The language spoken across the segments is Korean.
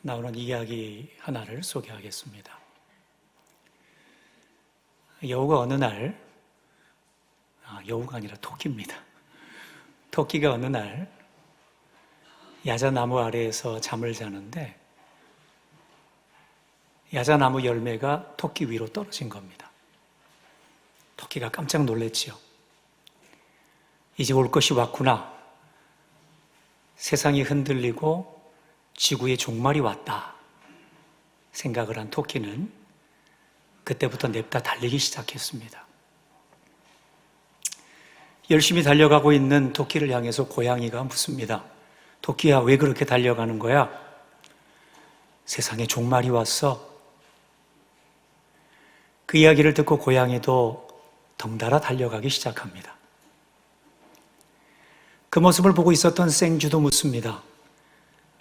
나오는 이야기 하나를 소개하겠습니다. 여우가 어느 날, 여우가 아니라 토끼입니다. 토끼가 어느 날 야자나무 아래에서 잠을 자는데 야자나무 열매가 토끼 위로 떨어진 겁니다. 토끼가 깜짝 놀랐지요. 이제 올 것이 왔구나. 세상이 흔들리고 지구의 종말이 왔다 생각을 한 토끼는 그때부터 냅다 달리기 시작했습니다. 열심히 달려가고 있는 토끼를 향해서 고양이가 묻습니다. 토끼야, 왜 그렇게 달려가는 거야? 세상에 종말이 왔어. 그 이야기를 듣고 고양이도 덩달아 달려가기 시작합니다. 그 모습을 보고 있었던 생쥐도 묻습니다.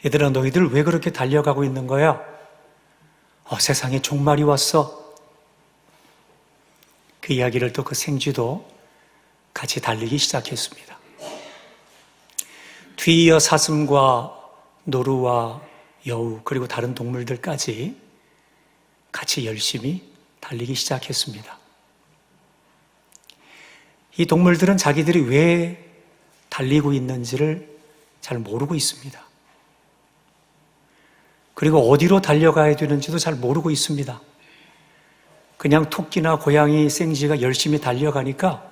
얘들아, 너희들 왜 그렇게 달려가고 있는 거야? 세상에 종말이 왔어. 그 이야기를 또 그 생쥐도 같이 달리기 시작했습니다. 뒤이어 사슴과 노루와 여우 그리고 다른 동물들까지 같이 열심히 달리기 시작했습니다. 이 동물들은 자기들이 왜 달리고 있는지를 잘 모르고 있습니다. 그리고 어디로 달려가야 되는지도 잘 모르고 있습니다. 그냥 토끼나 고양이, 생쥐가 열심히 달려가니까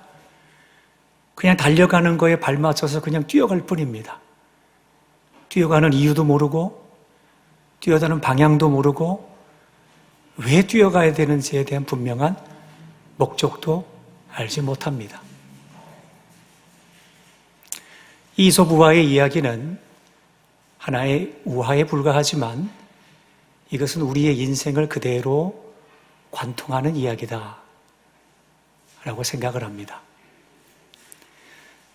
그냥 달려가는 거에 발맞춰서 그냥 뛰어갈 뿐입니다. 뛰어가는 이유도 모르고 뛰어가는 방향도 모르고 왜 뛰어가야 되는지에 대한 분명한 목적도 알지 못합니다. 이솝우화의 이야기는 하나의 우화에 불과하지만 이것은 우리의 인생을 그대로 관통하는 이야기다 라고 생각을 합니다.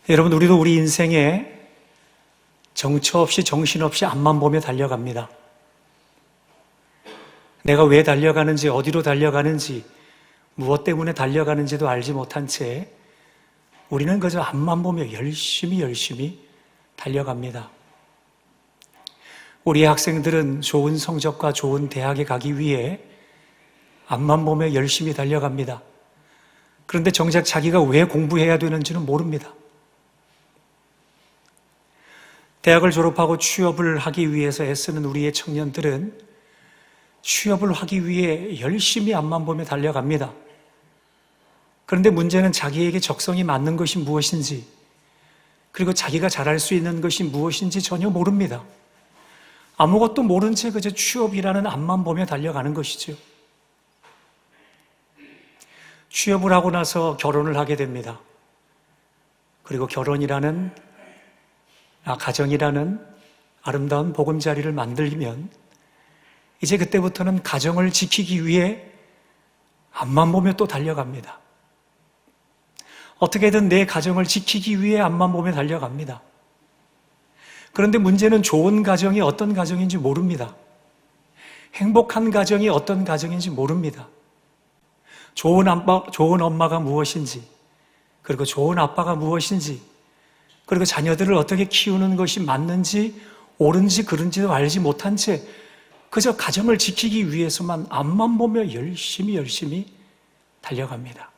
여러분, 우리도 우리 인생에 정처 없이 정신없이 앞만 보며 달려갑니다. 내가 왜 달려가는지, 어디로 달려가는지, 무엇 때문에 달려가는지도 알지 못한 채 우리는 그저 앞만 보며 열심히 달려갑니다. 우리 학생들은 좋은 성적과 좋은 대학에 가기 위해 앞만 보며 열심히 달려갑니다. 그런데 정작 자기가 왜 공부해야 되는지는 모릅니다. 대학을 졸업하고 취업을 하기 위해서 애쓰는 우리의 청년들은 취업을 하기 위해 열심히 앞만 보며 달려갑니다. 그런데 문제는 자기에게 적성이 맞는 것이 무엇인지, 그리고 자기가 잘할 수 있는 것이 무엇인지 전혀 모릅니다. 아무것도 모른 채 그저 취업이라는 앞만 보며 달려가는 것이죠. 취업을 하고 나서 결혼을 하게 됩니다. 그리고 가정이라는 아름다운 보금자리를 만들면 이제 그때부터는 가정을 지키기 위해 앞만 보며 또 달려갑니다. 어떻게든 내 가정을 지키기 위해 앞만 보며 달려갑니다. 그런데 문제는 좋은 가정이 어떤 가정인지 모릅니다. 행복한 가정이 어떤 가정인지 모릅니다. 좋은 엄마가 무엇인지, 그리고 좋은 아빠가 무엇인지, 그리고 자녀들을 어떻게 키우는 것이 맞는지, 옳은지, 그른지도 알지 못한 채 그저 가정을 지키기 위해서만 앞만 보며 열심히 달려갑니다.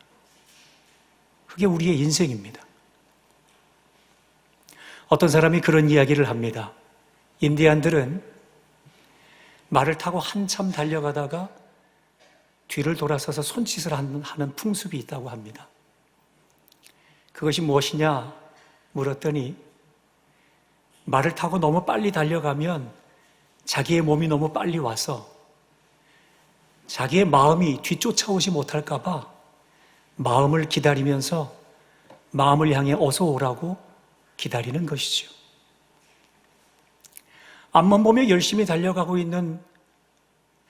그게 우리의 인생입니다. 어떤 사람이 그런 이야기를 합니다. 인디안들은 말을 타고 한참 달려가다가 뒤를 돌아서서 손짓을 하는 풍습이 있다고 합니다. 그것이 무엇이냐 물었더니 말을 타고 너무 빨리 달려가면 자기의 몸이 너무 빨리 와서 자기의 마음이 뒤쫓아오지 못할까 봐 마음을 기다리면서 마음을 향해 어서 오라고 기다리는 것이죠. 앞만 보며 열심히 달려가고 있는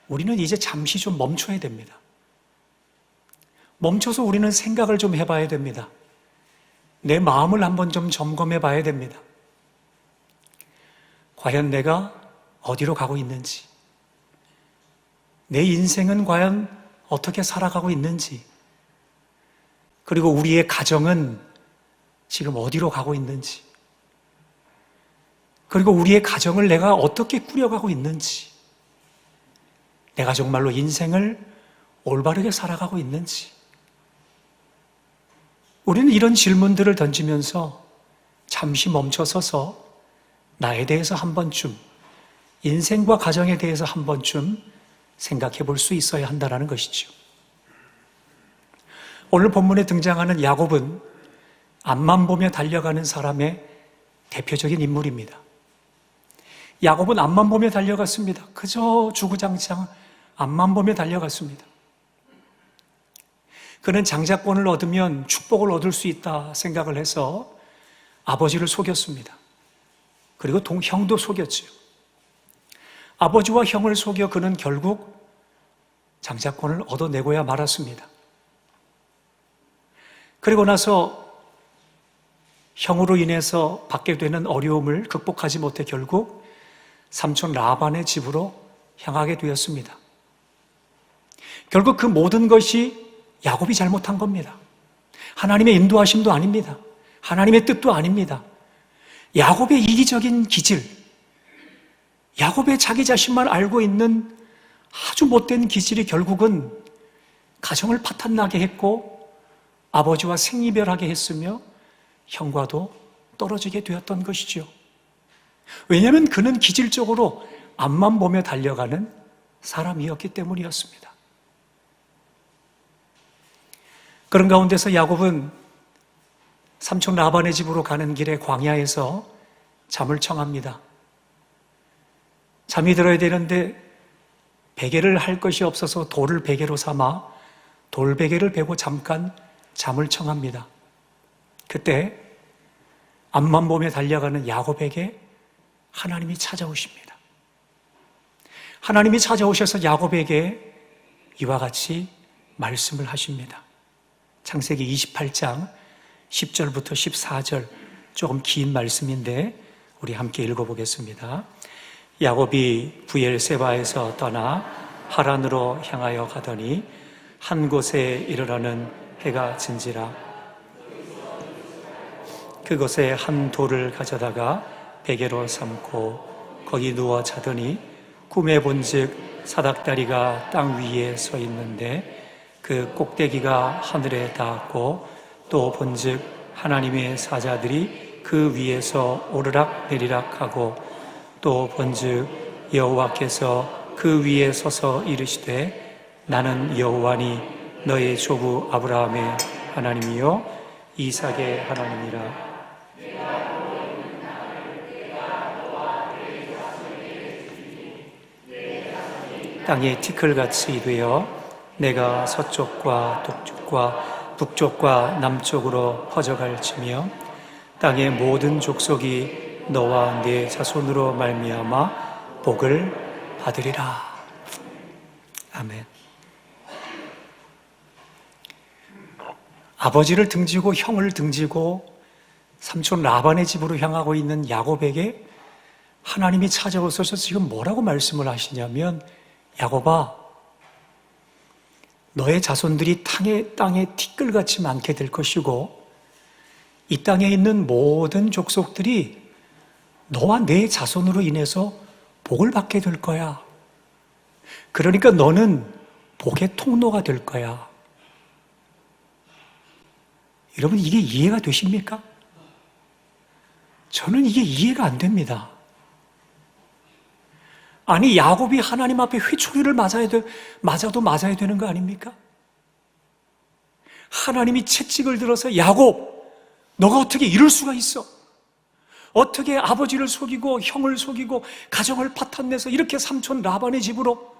우리는 이제 잠시 좀 멈춰야 됩니다. 멈춰서 우리는 생각을 좀 해봐야 됩니다. 내 마음을 한번 좀 점검해 봐야 됩니다. 과연 내가 어디로 가고 있는지, 내 인생은 과연 어떻게 살아가고 있는지, 그리고 우리의 가정은 지금 어디로 가고 있는지, 그리고 우리의 가정을 내가 어떻게 꾸려가고 있는지, 내가 정말로 인생을 올바르게 살아가고 있는지, 우리는 이런 질문들을 던지면서 잠시 멈춰서서 나에 대해서 한 번쯤, 인생과 가정에 대해서 한 번쯤 생각해 볼 수 있어야 한다는 것이죠. 오늘 본문에 등장하는 야곱은 앞만 보며 달려가는 사람의 대표적인 인물입니다. 야곱은 앞만 보며 달려갔습니다. 그저 주구장창 앞만 보며 달려갔습니다. 그는 장자권을 얻으면 축복을 얻을 수 있다 생각을 해서 아버지를 속였습니다. 그리고 형도 속였죠. 아버지와 형을 속여 그는 결국 장자권을 얻어내고야 말았습니다. 그리고 나서 형으로 인해서 받게 되는 어려움을 극복하지 못해 결국 삼촌 라반의 집으로 향하게 되었습니다. 결국 그 모든 것이 야곱이 잘못한 겁니다. 하나님의 인도하심도 아닙니다. 하나님의 뜻도 아닙니다. 야곱의 이기적인 기질, 야곱의 자기 자신만 알고 있는 아주 못된 기질이 결국은 가정을 파탄나게 했고 아버지와 생이별하게 했으며 형과도 떨어지게 되었던 것이죠. 왜냐하면 그는 기질적으로 앞만 보며 달려가는 사람이었기 때문이었습니다. 그런 가운데서 야곱은 삼촌 라반의 집으로 가는 길에 광야에서 잠을 청합니다. 잠이 들어야 되는데 베개를 할 것이 없어서 돌을 베개로 삼아 돌베개를 베고 잠깐 잠을 청합니다. 그때 앞만 보며 달려가는 야곱에게 하나님이 찾아오십니다. 하나님이 찾아오셔서 야곱에게 이와 같이 말씀을 하십니다. 창세기 28장 10절부터 14절, 조금 긴 말씀인데 우리 함께 읽어보겠습니다. 야곱이 부엘세바에서 떠나 하란으로 향하여 가더니 한 곳에 이르러는 해가 진지라. 그곳에 한 돌을 가져다가 베개로 삼고 거기 누워 자더니 꿈에 본즉 사닥다리가 땅 위에 서 있는데 그 꼭대기가 하늘에 닿았고 또 본즉 하나님의 사자들이 그 위에서 오르락 내리락 하고 또 본즉 여호와께서 그 위에 서서 이르시되 나는 여호와니 너의 조부 아브라함의 하나님이요 이삭의 하나님이라. 땅에 티끌같이 되어 내가 서쪽과 동쪽과 북쪽과 남쪽으로 퍼져갈지며 땅의 모든 족속이 너와 네 자손으로 말미암아 복을 받으리라. 아멘. 아버지를 등지고 형을 등지고 삼촌 라반의 집으로 향하고 있는 야곱에게 하나님이 찾아오셔서 지금 뭐라고 말씀을 하시냐면, 야곱아, 너의 자손들이 땅에 티끌같이 많게 될 것이고 이 땅에 있는 모든 족속들이 너와 내 자손으로 인해서 복을 받게 될 거야. 그러니까 너는 복의 통로가 될 거야. 여러분, 이게 이해가 되십니까? 저는 이게 이해가 안 됩니다. 아니, 야곱이 하나님 앞에 회초리를 맞아도 맞아야 되는 거 아닙니까? 하나님이 채찍을 들어서 야곱, 너가 어떻게 이럴 수가 있어? 어떻게 아버지를 속이고 형을 속이고 가정을 파탄내서 이렇게 삼촌 라반의 집으로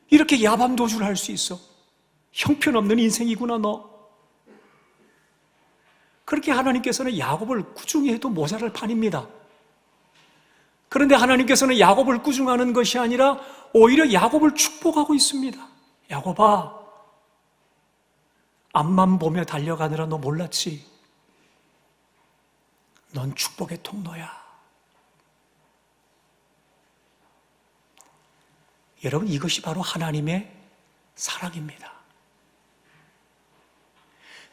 이렇게 야밤도주를 할 수 있어? 형편없는 인생이구나 너. 그렇게 하나님께서는 야곱을 꾸중해도 모자랄 판입니다. 그런데 하나님께서는 야곱을 꾸중하는 것이 아니라 오히려 야곱을 축복하고 있습니다. 야곱아, 앞만 보며 달려가느라 너 몰랐지? 넌 축복의 통로야. 여러분, 이것이 바로 하나님의 사랑입니다.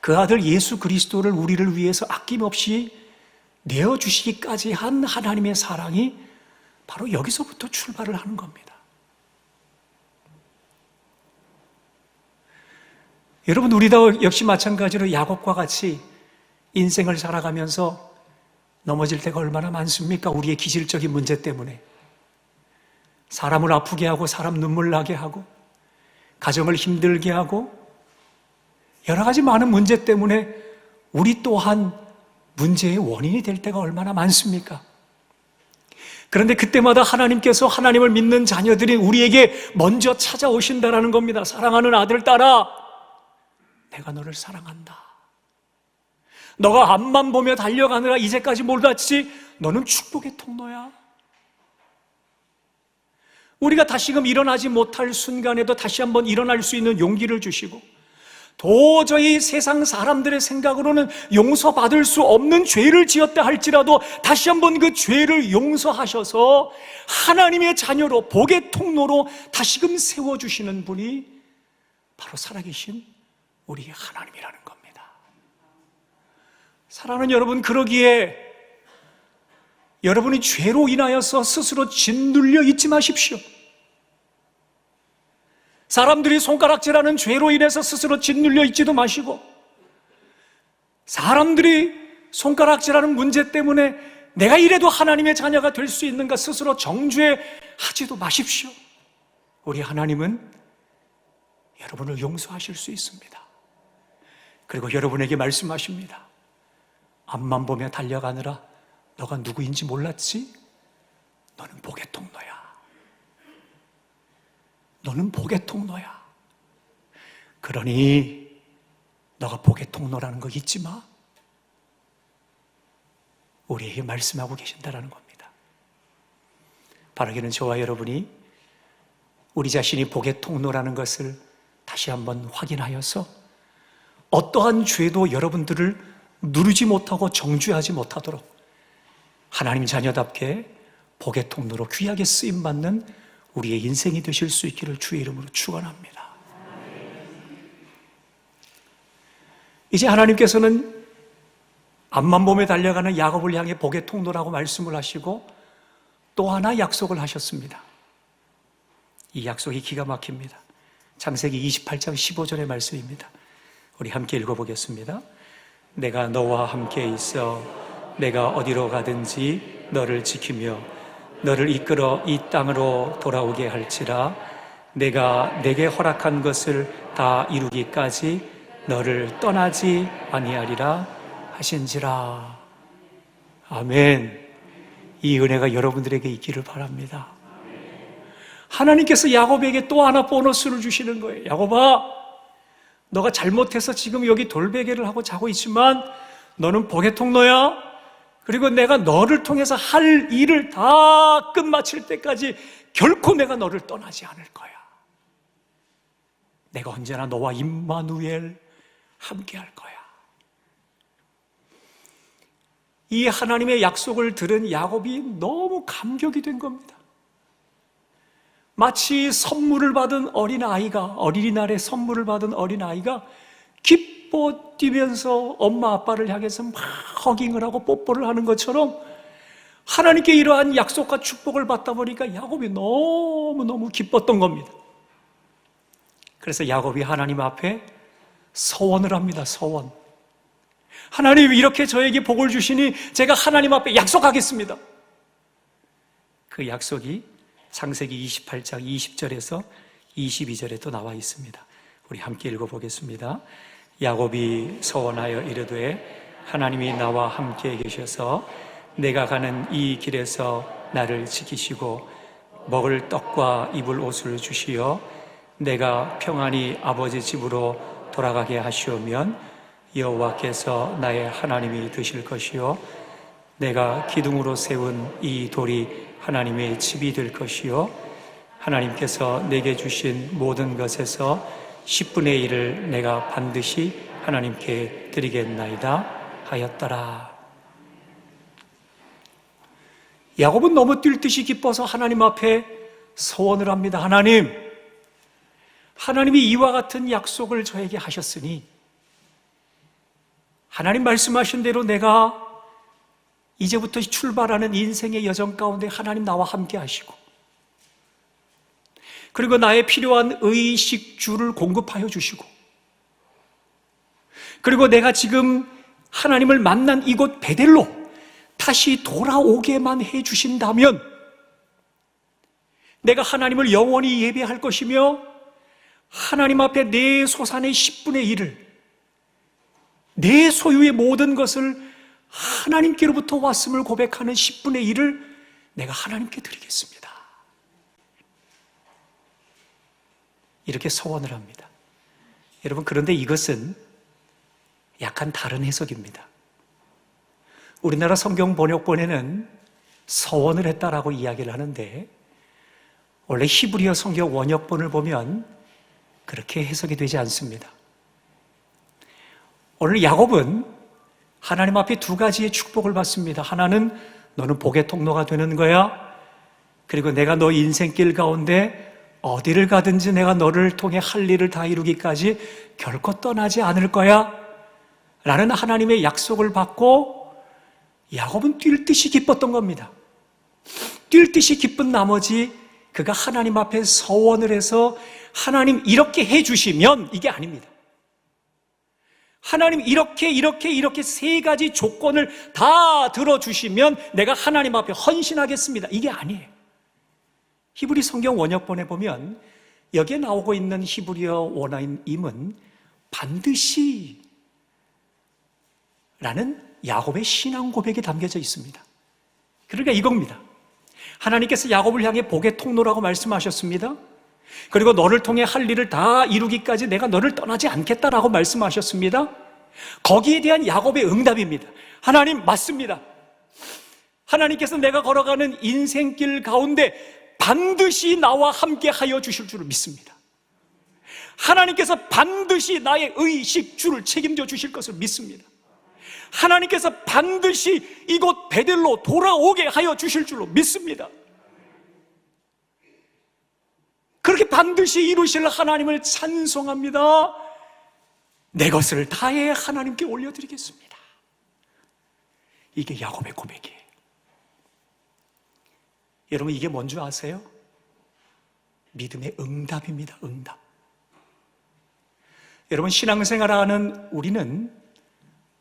그 아들 예수 그리스도를 우리를 위해서 아낌없이 내어주시기까지 한 하나님의 사랑이 바로 여기서부터 출발을 하는 겁니다. 여러분, 우리도 역시 마찬가지로 야곱과 같이 인생을 살아가면서 넘어질 때가 얼마나 많습니까? 우리의 기질적인 문제 때문에. 사람을 아프게 하고, 사람 눈물 나게 하고, 가정을 힘들게 하고, 여러 가지 많은 문제 때문에 우리 또한 문제의 원인이 될 때가 얼마나 많습니까? 그런데 그때마다 하나님께서, 하나님을 믿는 자녀들이 우리에게 먼저 찾아오신다라는 겁니다. 사랑하는 아들, 딸아, 내가 너를 사랑한다. 너가 앞만 보며 달려가느라 이제까지 몰랐지? 너는 축복의 통로야. 우리가 다시금 일어나지 못할 순간에도 다시 한번 일어날 수 있는 용기를 주시고, 도저히 세상 사람들의 생각으로는 용서받을 수 없는 죄를 지었다 할지라도 다시 한번 그 죄를 용서하셔서 하나님의 자녀로, 복의 통로로 다시금 세워주시는 분이 바로 살아계신 우리의 하나님이라는 겁니다. 사랑하는 여러분, 그러기에 여러분이 죄로 인하여서 스스로 짓눌려 있지 마십시오. 사람들이 손가락질하는 죄로 인해서 스스로 짓눌려 있지도 마시고, 사람들이 손가락질하는 문제 때문에 내가 이래도 하나님의 자녀가 될 수 있는가 스스로 정죄하지도 마십시오. 우리 하나님은 여러분을 용서하실 수 있습니다. 그리고 여러분에게 말씀하십니다. 앞만 보며 달려가느라 너가 누구인지 몰랐지? 너는 복의 통로야. 너는 복의 통로야. 그러니 너가 복의 통로라는 거 잊지 마. 우리에게 말씀하고 계신다라는 겁니다. 바라기는 저와 여러분이 우리 자신이 복의 통로라는 것을 다시 한번 확인하여서 어떠한 죄도 여러분들을 누르지 못하고 정죄하지 못하도록 하나님 자녀답게 복의 통로로 귀하게 쓰임받는 우리의 인생이 되실 수 있기를 주의 이름으로 축원합니다. 이제 하나님께서는 앞만 보며 달려가는 야곱을 향해 복의 통로라고 말씀을 하시고 또 하나 약속을 하셨습니다. 이 약속이 기가 막힙니다. 창세기 28장 15절의 말씀입니다. 우리 함께 읽어보겠습니다. 내가 너와 함께 있어 내가 어디로 가든지 너를 지키며 너를 이끌어 이 땅으로 돌아오게 할지라 내가 내게 허락한 것을 다 이루기까지 너를 떠나지 아니하리라 하신지라. 아멘. 이 은혜가 여러분들에게 있기를 바랍니다. 하나님께서 야곱에게 또 하나 보너스를 주시는 거예요. 야곱아, 너가 잘못해서 지금 여기 돌베개를 하고 자고 있지만 너는 복의 통로야. 그리고 내가 너를 통해서 할 일을 다 끝마칠 때까지 결코 내가 너를 떠나지 않을 거야. 내가 언제나 너와 임마누엘 함께 할 거야. 이 하나님의 약속을 들은 야곱이 너무 감격이 된 겁니다. 마치 선물을 받은 어린아이가, 어린이날에 선물을 받은 어린아이가 기뻐 뛰면서 엄마 아빠를 향해서 막 허깅을 하고 뽀뽀를 하는 것처럼 하나님께 이러한 약속과 축복을 받다 보니까 야곱이 너무너무 기뻤던 겁니다. 그래서 야곱이 하나님 앞에 서원을 합니다. 서원. 하나님, 이렇게 저에게 복을 주시니 제가 하나님 앞에 약속하겠습니다. 그 약속이 창세기 28장 20절에서 22절에 또 나와 있습니다. 우리 함께 읽어보겠습니다. 야곱이 서원하여 이르되 하나님이 나와 함께 계셔서 내가 가는 이 길에서 나를 지키시고 먹을 떡과 입을 옷을 주시어 내가 평안히 아버지 집으로 돌아가게 하시오면 여호와께서 나의 하나님이 되실 것이요 내가 기둥으로 세운 이 돌이 하나님의 집이 될 것이요 하나님께서 내게 주신 모든 것에서 10분의 1을 내가 반드시 하나님께 드리겠나이다 하였더라. 야곱은 너무 뛸 듯이 기뻐서 하나님 앞에 서원을 합니다. 하나님이 이와 같은 약속을 저에게 하셨으니 하나님 말씀하신 대로 내가 이제부터 출발하는 인생의 여정 가운데 하나님 나와 함께 하시고 그리고 나의 필요한 의식주를 공급하여 주시고 그리고 내가 지금 하나님을 만난 이곳 베델로 다시 돌아오게만 해주신다면 내가 하나님을 영원히 예배할 것이며 하나님 앞에 내 소산의 10분의 1을, 내 소유의 모든 것을 하나님께로부터 왔음을 고백하는 10분의 1을 내가 하나님께 드리겠습니다. 이렇게 서원을 합니다. 여러분, 그런데 이것은 약간 다른 해석입니다. 우리나라 성경 번역본에는 서원을 했다라고 이야기를 하는데 원래 히브리어 성경 원역본을 보면 그렇게 해석이 되지 않습니다. 오늘 야곱은 하나님 앞에 두 가지의 축복을 받습니다. 하나는 너는 복의 통로가 되는 거야. 그리고 내가 너 인생길 가운데 어디를 가든지 내가 너를 통해 할 일을 다 이루기까지 결코 떠나지 않을 거야 라는 하나님의 약속을 받고 야곱은 뛸 듯이 기뻤던 겁니다. 뛸 듯이 기쁜 나머지 그가 하나님 앞에 서원을 해서 하나님 이렇게 해주시면 이게 아닙니다. 하나님 이렇게 세 가지 조건을 다 들어주시면 내가 하나님 앞에 헌신하겠습니다. 이게 아니에요. 히브리 성경 원역본에 보면 여기에 나오고 있는 히브리어 원어임은 반드시 라는 야곱의 신앙 고백이 담겨져 있습니다. 그러니까 이겁니다. 하나님께서 야곱을 향해 복의 통로라고 말씀하셨습니다. 그리고 너를 통해 할 일을 다 이루기까지 내가 너를 떠나지 않겠다라고 말씀하셨습니다. 거기에 대한 야곱의 응답입니다. 하나님 맞습니다. 하나님께서 내가 걸어가는 인생길 가운데 반드시 나와 함께 하여 주실 줄을 믿습니다. 하나님께서 반드시 나의 의식주를 책임져 주실 것을 믿습니다. 하나님께서 반드시 이곳 베델로 돌아오게 하여 주실 줄로 믿습니다. 그렇게 반드시 이루실 하나님을 찬송합니다. 내 것을 다해 하나님께 올려드리겠습니다. 이게 야곱의 고백이에요. 여러분, 이게 뭔지 아세요? 믿음의 응답입니다. 응답. 여러분, 신앙생활하는 우리는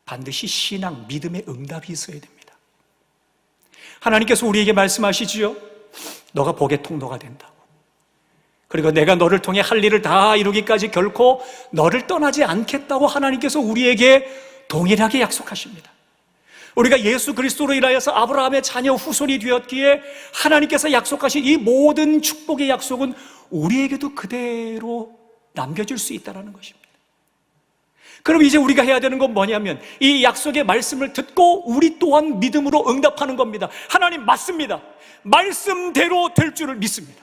반드시 신앙, 믿음의 응답이 있어야 됩니다. 하나님께서 우리에게 말씀하시지요. 너가 복의 통로가 된다고. 그리고 내가 너를 통해 할 일을 다 이루기까지 결코 너를 떠나지 않겠다고 하나님께서 우리에게 동일하게 약속하십니다. 우리가 예수 그리스도로 인하여서 아브라함의 자녀 후손이 되었기에 하나님께서 약속하신 이 모든 축복의 약속은 우리에게도 그대로 남겨질 수 있다는 것입니다. 그럼 이제 우리가 해야 되는 건 뭐냐면 이 약속의 말씀을 듣고 우리 또한 믿음으로 응답하는 겁니다. 하나님 맞습니다. 말씀대로 될 줄을 믿습니다.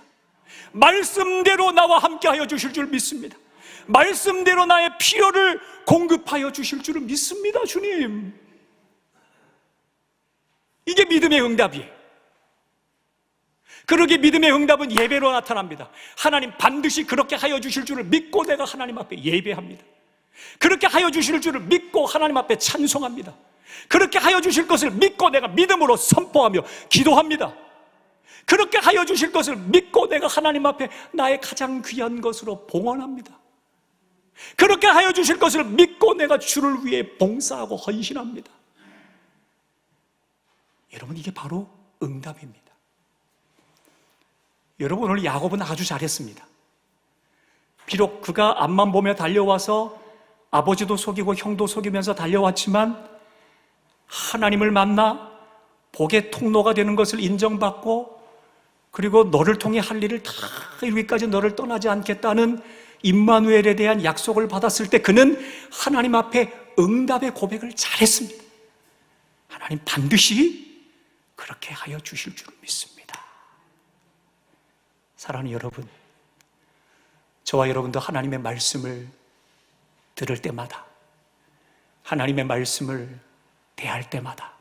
말씀대로 나와 함께하여 주실 줄 믿습니다. 말씀대로 나의 필요를 공급하여 주실 줄을 믿습니다. 주님, 이게 믿음의 응답이에요. 그러기에 믿음의 응답은 예배로 나타납니다. 하나님 반드시 그렇게 하여 주실 줄을 믿고 내가 하나님 앞에 예배합니다. 그렇게 하여 주실 줄을 믿고 하나님 앞에 찬송합니다. 그렇게 하여 주실 것을 믿고 내가 믿음으로 선포하며 기도합니다. 그렇게 하여 주실 것을 믿고 내가 하나님 앞에 나의 가장 귀한 것으로 봉헌합니다. 그렇게 하여 주실 것을 믿고 내가 주를 위해 봉사하고 헌신합니다. 여러분, 이게 바로 응답입니다. 여러분, 오늘 야곱은 아주 잘했습니다. 비록 그가 앞만 보며 달려와서 아버지도 속이고 형도 속이면서 달려왔지만 하나님을 만나 복의 통로가 되는 것을 인정받고 그리고 너를 통해 할 일을 다 이루기까지 너를 떠나지 않겠다는 임마누엘에 대한 약속을 받았을 때 그는 하나님 앞에 응답의 고백을 잘했습니다. 하나님 반드시 그렇게 하여 주실 줄 믿습니다. 사랑하는 여러분, 저와 여러분도 하나님의 말씀을 들을 때마다, 하나님의 말씀을 대할 때마다,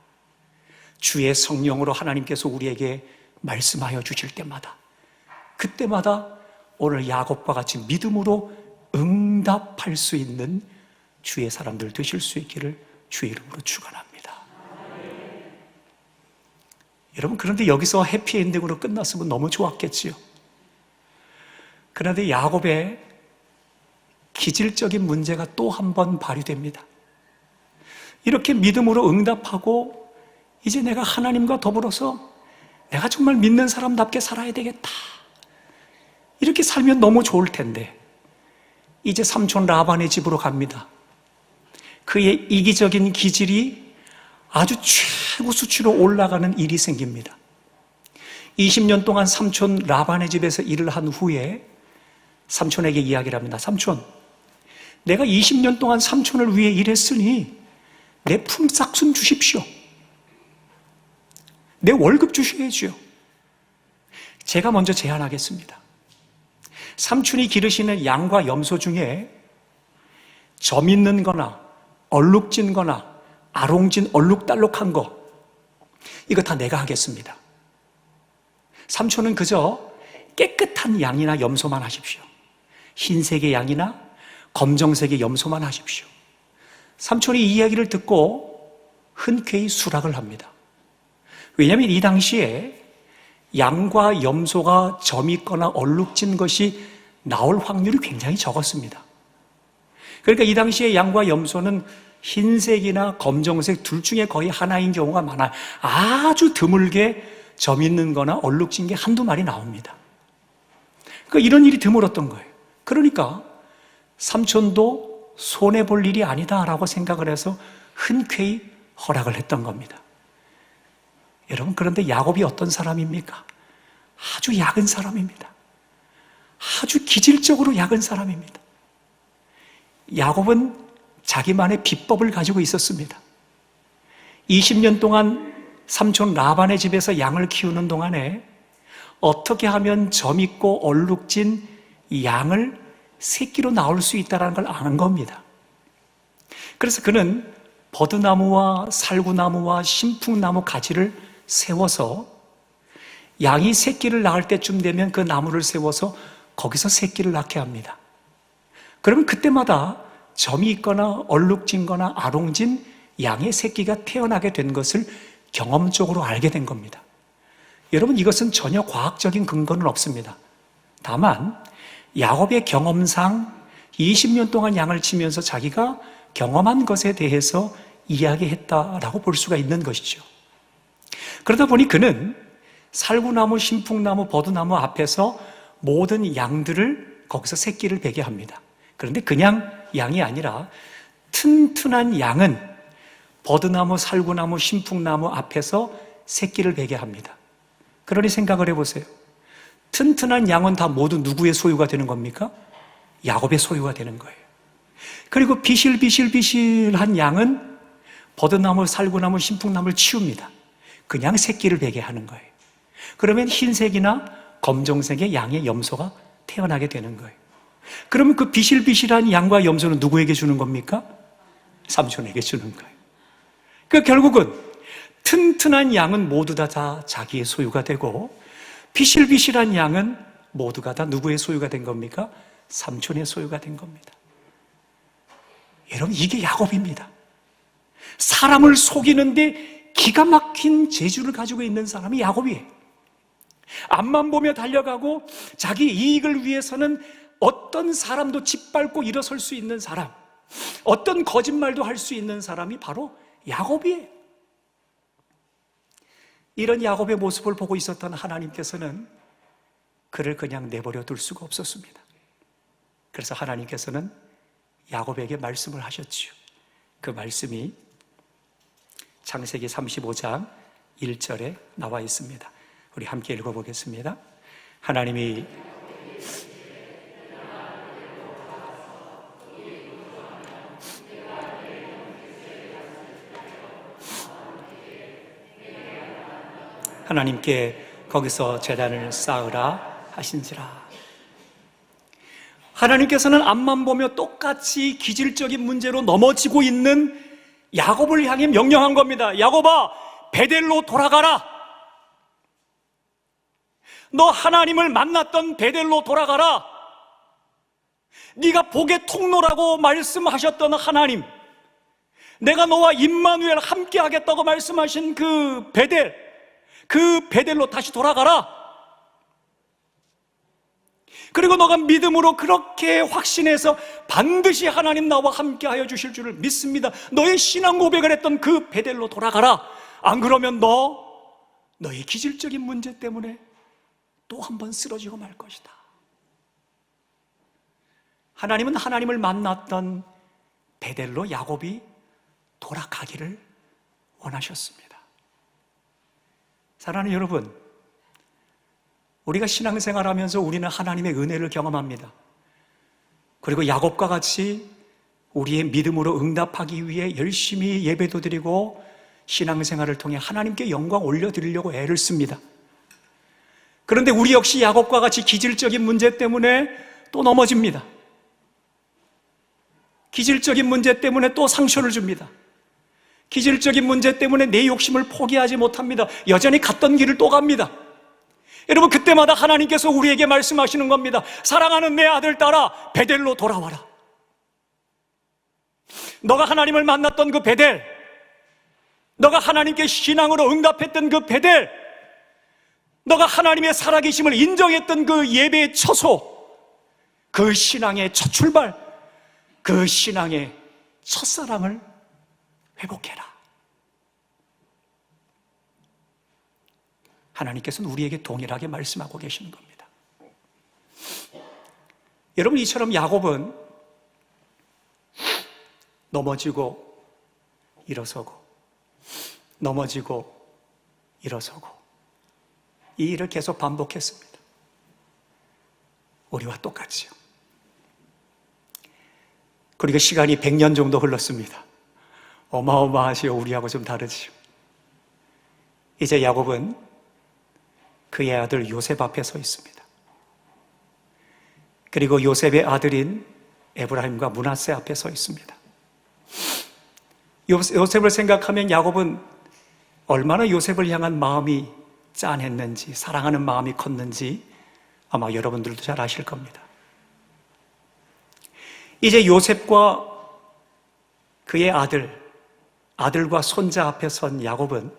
주의 성령으로 하나님께서 우리에게 말씀하여 주실 때마다, 그때마다 오늘 야곱과 같이 믿음으로 응답할 수 있는 주의 사람들 되실 수 있기를 주의 이름으로 축원합니다. 여러분, 그런데 여기서 해피엔딩으로 끝났으면 너무 좋았겠지요. 그런데 야곱의 기질적인 문제가 또 한 번 발휘됩니다. 이렇게 믿음으로 응답하고 이제 내가 하나님과 더불어서 내가 정말 믿는 사람답게 살아야 되겠다, 이렇게 살면 너무 좋을 텐데 이제 삼촌 라반의 집으로 갑니다. 그의 이기적인 기질이 아주 최고 수치로 올라가는 일이 생깁니다. 20년 동안 삼촌 라반의 집에서 일을 한 후에 삼촌에게 이야기를 합니다. 삼촌, 내가 20년 동안 삼촌을 위해 일했으니 내 품삯 주십시오. 내 월급 주셔야죠. 제가 먼저 제안하겠습니다. 삼촌이 기르시는 양과 염소 중에 점 있는 거나 얼룩진 거나 아롱진 얼룩달룩한 거, 이거 다 내가 하겠습니다. 삼촌은 그저 깨끗한 양이나 염소만 하십시오. 흰색의 양이나 검정색의 염소만 하십시오. 삼촌이 이 이야기를 듣고 흔쾌히 수락을 합니다. 왜냐하면 이 당시에 양과 염소가 점 있거나 얼룩진 것이 나올 확률이 굉장히 적었습니다. 그러니까 이 당시에 양과 염소는 흰색이나 검정색 둘 중에 거의 하나인 경우가 많아요. 아주 드물게 점 있는 거나 얼룩진 게 한두 마리 나옵니다. 그러니까 이런 일이 드물었던 거예요. 그러니까 삼촌도 손해볼 일이 아니다라고 생각을 해서 흔쾌히 허락을 했던 겁니다. 여러분, 그런데 야곱이 어떤 사람입니까? 아주 약은 사람입니다. 아주 기질적으로 약은 사람입니다. 야곱은 자기만의 비법을 가지고 있었습니다. 20년 동안 삼촌 라반의 집에서 양을 키우는 동안에 어떻게 하면 점 있고 얼룩진 양을 새끼로 나올 수 있다는 걸 아는 겁니다. 그래서 그는 버드나무와 살구나무와 신풍나무 가지를 세워서 양이 새끼를 낳을 때쯤 되면 그 나무를 세워서 거기서 새끼를 낳게 합니다. 그러면 그때마다 점이 있거나 얼룩진 거나 아롱진 양의 새끼가 태어나게 된 것을 경험적으로 알게 된 겁니다. 여러분, 이것은 전혀 과학적인 근거는 없습니다. 다만 야곱의 경험상 20년 동안 양을 치면서 자기가 경험한 것에 대해서 이야기했다라고 볼 수가 있는 것이죠. 그러다 보니 그는 살구나무, 신풍나무, 버드나무 앞에서 모든 양들을 거기서 새끼를 베게 합니다. 그런데 그냥 양이 아니라 튼튼한 양은 버드나무, 살구나무, 신풍나무 앞에서 새끼를 베게 합니다. 그러니 생각을 해보세요. 튼튼한 양은 다 모두 누구의 소유가 되는 겁니까? 야곱의 소유가 되는 거예요. 그리고 비실비실비실한 양은 버드나무, 살구나무, 신풍나무를 치웁니다. 그냥 새끼를 베게 하는 거예요. 그러면 흰색이나 검정색의 양의 염소가 태어나게 되는 거예요. 그러면 그 비실비실한 양과 염소는 누구에게 주는 겁니까? 삼촌에게 주는 거예요. 그러니까 결국은 튼튼한 양은 모두 다 자기의 소유가 되고 비실비실한 양은 모두가 다 누구의 소유가 된 겁니까? 삼촌의 소유가 된 겁니다. 여러분, 이게 야곱입니다. 사람을 속이는데 기가 막힌 재주를 가지고 있는 사람이 야곱이에요. 앞만 보며 달려가고 자기 이익을 위해서는 어떤 사람도 짓밟고 일어설 수 있는 사람, 어떤 거짓말도 할 수 있는 사람이 바로 야곱이에요. 이런 야곱의 모습을 보고 있었던 하나님께서는 그를 그냥 내버려 둘 수가 없었습니다. 그래서 하나님께서는 야곱에게 말씀을 하셨지요. 그 말씀이 창세기 35장 1절에 나와 있습니다. 우리 함께 읽어보겠습니다. 하나님이 하나님께 거기서 제단을 쌓으라 하신지라. 하나님께서는 앞만 보며 똑같이 기질적인 문제로 넘어지고 있는 야곱을 향해 명령한 겁니다. 야곱아, 베델로 돌아가라. 너 하나님을 만났던 베델로 돌아가라. 네가 복의 통로라고 말씀하셨던 하나님, 내가 너와 임마누엘 함께 하겠다고 말씀하신 그 베델로 다시 돌아가라. 그리고 너가 믿음으로 그렇게 확신해서 반드시 하나님 나와 함께 하여 주실 줄을 믿습니다. 너의 신앙 고백을 했던 그 베델로 돌아가라. 안 그러면 너의 기질적인 문제 때문에 또 한 번 쓰러지고 말 것이다. 하나님은 하나님을 만났던 베델로 야곱이 돌아가기를 원하셨습니다. 사랑하는 여러분, 우리가 신앙생활하면서 우리는 하나님의 은혜를 경험합니다. 그리고 야곱과 같이 우리의 믿음으로 응답하기 위해 열심히 예배도 드리고 신앙생활을 통해 하나님께 영광 올려드리려고 애를 씁니다. 그런데 우리 역시 야곱과 같이 기질적인 문제 때문에 또 넘어집니다. 기질적인 문제 때문에 또 상처를 줍니다. 기질적인 문제 때문에 내 욕심을 포기하지 못합니다. 여전히 갔던 길을 또 갑니다. 여러분, 그때마다 하나님께서 우리에게 말씀하시는 겁니다. 사랑하는 내 아들 딸아, 베델로 돌아와라. 너가 하나님을 만났던 그 베델, 너가 하나님께 신앙으로 응답했던 그 베델, 너가 하나님의 살아계심을 인정했던 그 예배의 처소, 그 신앙의 첫 출발, 그 신앙의 첫사랑을 회복해라. 하나님께서는 우리에게 동일하게 말씀하고 계시는 겁니다. 여러분, 이처럼 야곱은 넘어지고 일어서고 넘어지고 일어서고 이 일을 계속 반복했습니다. 우리와 똑같이요. 그리고 시간이 100년 정도 흘렀습니다. 어마어마하시오. 우리하고 좀 다르지요. 이제 야곱은 그의 아들 요셉 앞에 서 있습니다. 그리고 요셉의 아들인 에브라임과 므낫세 앞에 서 있습니다. 요셉을 생각하면 야곱은 얼마나 요셉을 향한 마음이 짠했는지, 사랑하는 마음이 컸는지 아마 여러분들도 잘 아실 겁니다. 이제 요셉과 그의 아들과 손자 앞에 선 야곱은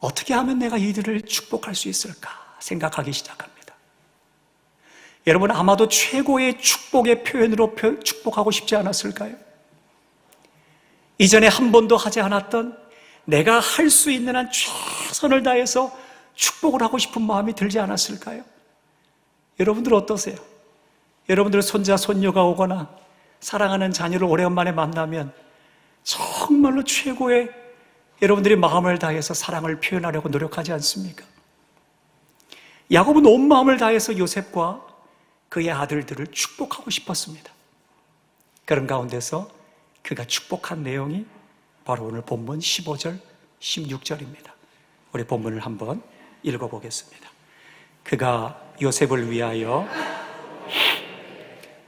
어떻게 하면 내가 이들을 축복할 수 있을까 생각하기 시작합니다. 여러분, 아마도 최고의 축복의 표현으로 축복하고 싶지 않았을까요? 이전에 한 번도 하지 않았던 내가 할 수 있는 한 최선을 다해서 축복을 하고 싶은 마음이 들지 않았을까요? 여러분들 어떠세요? 여러분들 손자, 손녀가 오거나 사랑하는 자녀를 오래간만에 만나면 정말로 최고의 여러분들이 마음을 다해서 사랑을 표현하려고 노력하지 않습니까? 야곱은 온 마음을 다해서 요셉과 그의 아들들을 축복하고 싶었습니다. 그런 가운데서 그가 축복한 내용이 바로 오늘 본문 15절, 16절입니다. 우리 본문을 한번 읽어보겠습니다. 그가 요셉을 위하여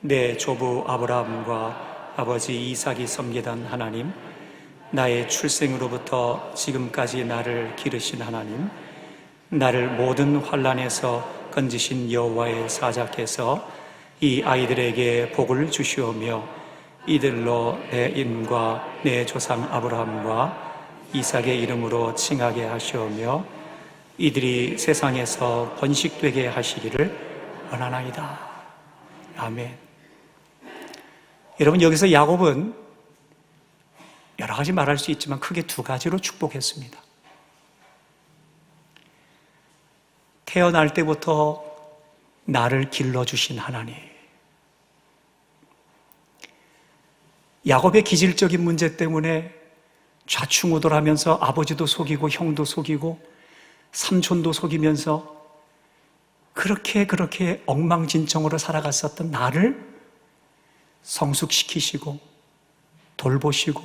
내 조부 아브라함과 아버지 이삭이 섬기던 하나님, 나의 출생으로부터 지금까지 나를 기르신 하나님, 나를 모든 환난에서 건지신 여호와의 사자께서 이 아이들에게 복을 주시오며 이들로 내 인과 내 조상 아브라함과 이삭의 이름으로 칭하게 하시오며 이들이 세상에서 번식되게 하시기를 원하나이다. 아멘. 여러분, 여기서 야곱은 여러 가지 말할 수 있지만 크게 두 가지로 축복했습니다. 태어날 때부터 나를 길러주신 하나님. 야곱의 기질적인 문제 때문에 좌충우돌하면서 아버지도 속이고 형도 속이고 삼촌도 속이면서 그렇게 엉망진창으로 살아갔었던 나를 성숙시키시고 돌보시고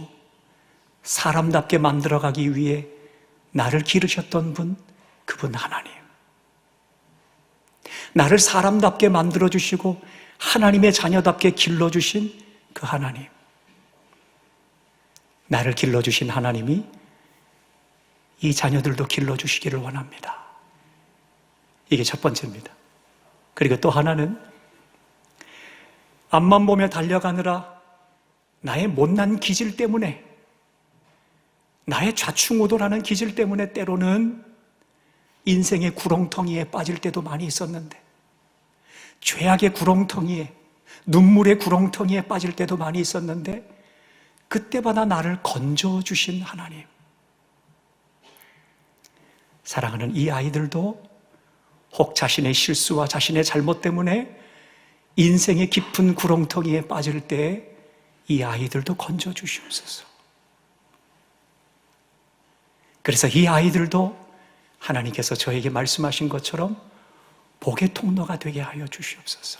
사람답게 만들어가기 위해 나를 기르셨던 분, 그분 하나님. 나를 사람답게 만들어주시고 하나님의 자녀답게 길러주신 그 하나님. 나를 길러주신 하나님이 이 자녀들도 길러주시기를 원합니다. 이게 첫 번째입니다. 그리고 또 하나는 앞만 보며 달려가느라 나의 못난 기질 때문에, 나의 좌충우돌하는 기질 때문에 때로는 인생의 구렁텅이에 빠질 때도 많이 있었는데 죄악의 구렁텅이에, 눈물의 구렁텅이에 빠질 때도 많이 있었는데 그때마다 나를 건져주신 하나님. 사랑하는 이 아이들도 혹 자신의 실수와 자신의 잘못 때문에 인생의 깊은 구렁텅이에 빠질 때 이 아이들도 건져주시옵소서. 그래서 이 아이들도 하나님께서 저에게 말씀하신 것처럼 복의 통로가 되게 하여 주시옵소서.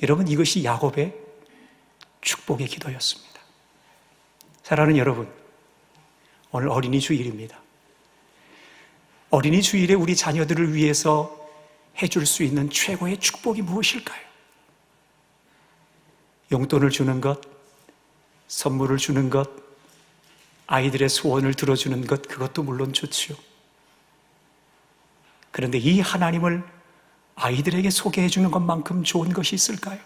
여러분, 이것이 야곱의 축복의 기도였습니다. 사랑하는 여러분, 오늘 어린이 주일입니다. 어린이 주일에 우리 자녀들을 위해서 해줄 수 있는 최고의 축복이 무엇일까요? 용돈을 주는 것, 선물을 주는 것, 아이들의 소원을 들어주는 것, 그것도 물론 좋지요. 그런데 이 하나님을 아이들에게 소개해 주는 것만큼 좋은 것이 있을까요?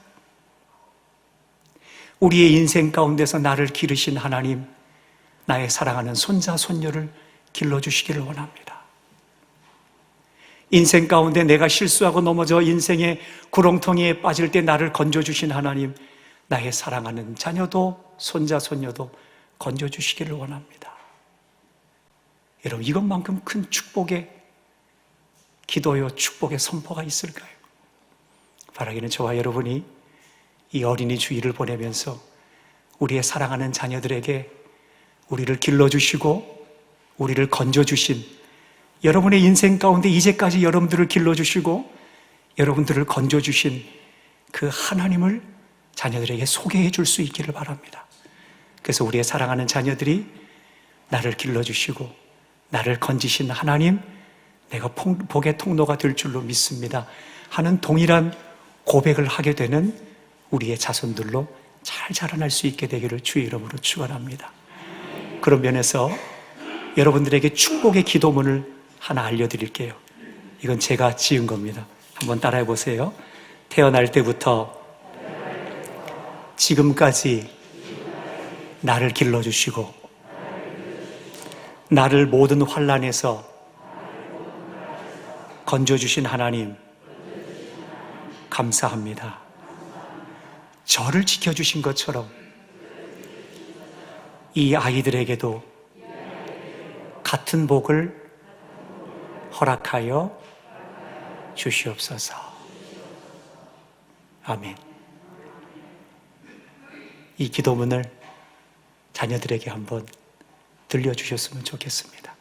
우리의 인생 가운데서 나를 기르신 하나님, 나의 사랑하는 손자, 손녀를 길러주시기를 원합니다. 인생 가운데 내가 실수하고 넘어져 인생의 구렁텅이에 빠질 때 나를 건져주신 하나님, 나의 사랑하는 자녀도 손자, 손녀도 건져주시기를 원합니다. 여러분, 이것만큼 큰 축복의 기도요, 축복의 선포가 있을까요? 바라기는 저와 여러분이 이 어린이 주일을 보내면서 우리의 사랑하는 자녀들에게 우리를 길러주시고 우리를 건져주신, 여러분의 인생 가운데 이제까지 여러분들을 길러주시고 여러분들을 건져주신 그 하나님을 자녀들에게 소개해 줄 수 있기를 바랍니다. 그래서 우리의 사랑하는 자녀들이 나를 길러주시고 나를 건지신 하나님, 내가 복의 통로가 될 줄로 믿습니다 하는 동일한 고백을 하게 되는 우리의 자손들로 잘 자라날 수 있게 되기를 주의 이름으로 축원합니다. 그런 면에서 여러분들에게 축복의 기도문을 하나 알려드릴게요. 이건 제가 지은 겁니다. 한번 따라해 보세요. 태어날 때부터 지금까지 나를 길러주시고 나를 모든 환난에서 건져주신 하나님, 감사합니다. 저를 지켜주신 것처럼 이 아이들에게도 같은 복을 허락하여 주시옵소서. 아멘. 이 기도문을 자녀들에게 한번 들려주셨으면 좋겠습니다.